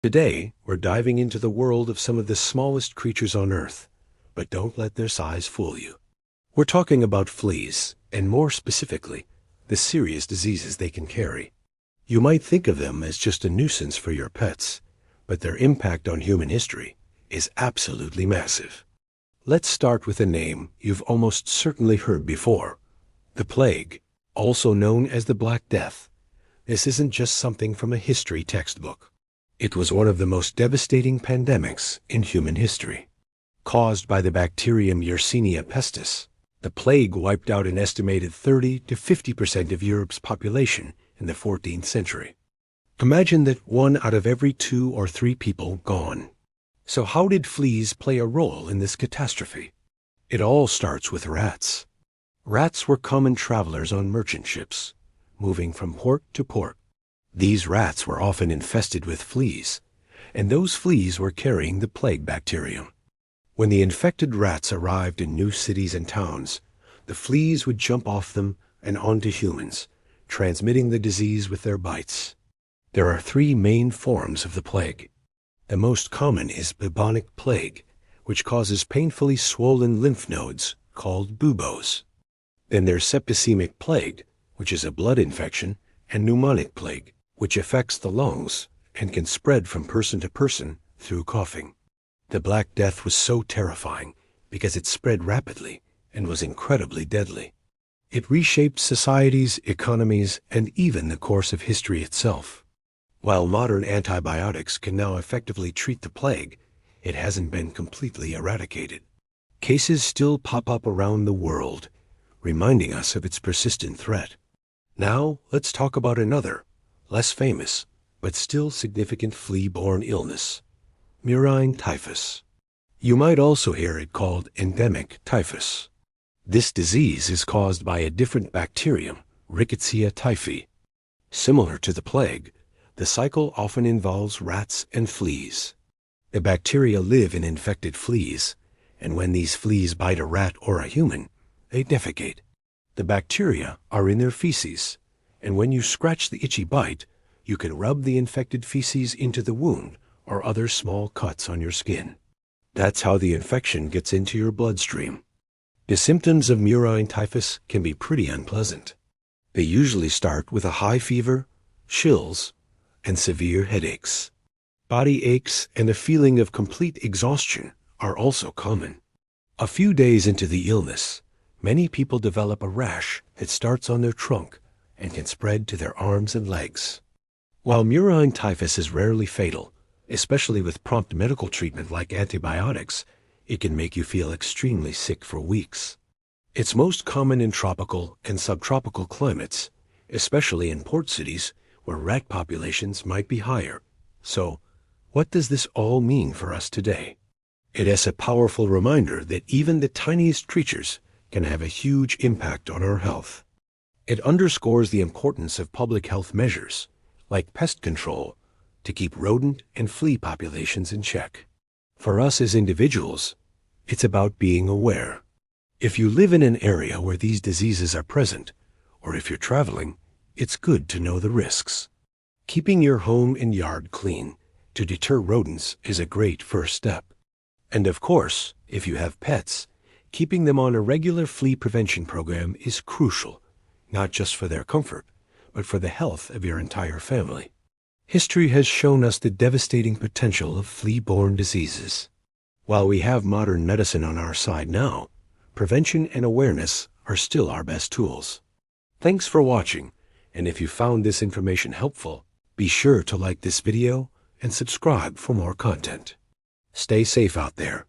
Today, we're diving into the world of some of the smallest creatures on Earth, but don't let their size fool you. We're talking about fleas, and more specifically, the serious diseases they can carry. You might think of them as just a nuisance for your pets, but their impact on human history is absolutely massive. Let's start with a name you've almost certainly heard before: the plague, also known as the Black Death. This isn't just something from a history textbook. It was one of the most devastating pandemics in human history. Caused by the bacterium Yersinia pestis, the plague wiped out an estimated 30 to 50% of Europe's population in the 14th century. Imagine that 1 out of every 2 or 3 people gone. So how did fleas play a role in this catastrophe? It all starts with rats. Rats were common travelers on merchant ships, moving from port to port. These rats were often infested with fleas, and those fleas were carrying the plague bacterium. When the infected rats arrived in new cities and towns, the fleas would jump off them and onto humans, transmitting the disease with their bites. There are 3 main forms of the plague. The most common is bubonic plague, which causes painfully swollen lymph nodes called buboes. Then there's septicemic plague, which is a blood infection, and pneumonic plague, which affects the lungs and can spread from person to person through coughing. The Black Death was so terrifying because it spread rapidly and was incredibly deadly. It reshaped societies, economies, and even the course of history itself. While modern antibiotics can now effectively treat the plague, it hasn't been completely eradicated. Cases still pop up around the world, reminding us of its persistent threat. Now, let's talk about another, less famous, but still significant flea-borne illness: murine typhus. You might also hear it called endemic typhus. This disease is caused by a different bacterium, Rickettsia typhi. Similar to the plague, the cycle often involves rats and fleas. The bacteria live in infected fleas, and when these fleas bite a rat or a human, they defecate. The bacteria are in their feces, and when you scratch the itchy bite, you can rub the infected feces into the wound or other small cuts on your skin. That's how the infection gets into your bloodstream. The symptoms of murine typhus can be pretty unpleasant. They usually start with a high fever, chills, and severe headaches. Body aches and a feeling of complete exhaustion are also common. A few days into the illness, many people develop a rash that starts on their trunk and can spread to their arms and legs. While murine typhus is rarely fatal, especially with prompt medical treatment like antibiotics, it can make you feel extremely sick for weeks. It's most common in tropical and subtropical climates, especially in port cities where rat populations might be higher. So, what does this all mean for us today? It is a powerful reminder that even the tiniest creatures can have a huge impact on our health. It underscores the importance of public health measures, like pest control, to keep rodent and flea populations in check. For us as individuals, it's about being aware. If you live in an area where these diseases are present, or if you're traveling, it's good to know the risks. Keeping your home and yard clean to deter rodents is a great first step. And of course, if you have pets, keeping them on a regular flea prevention program is crucial, not just for their comfort, but for the health of your entire family. History has shown us the devastating potential of flea-borne diseases. While we have modern medicine on our side now, prevention and awareness are still our best tools. Thanks for watching, and if you found this information helpful, be sure to like this video and subscribe for more content. Stay safe out there,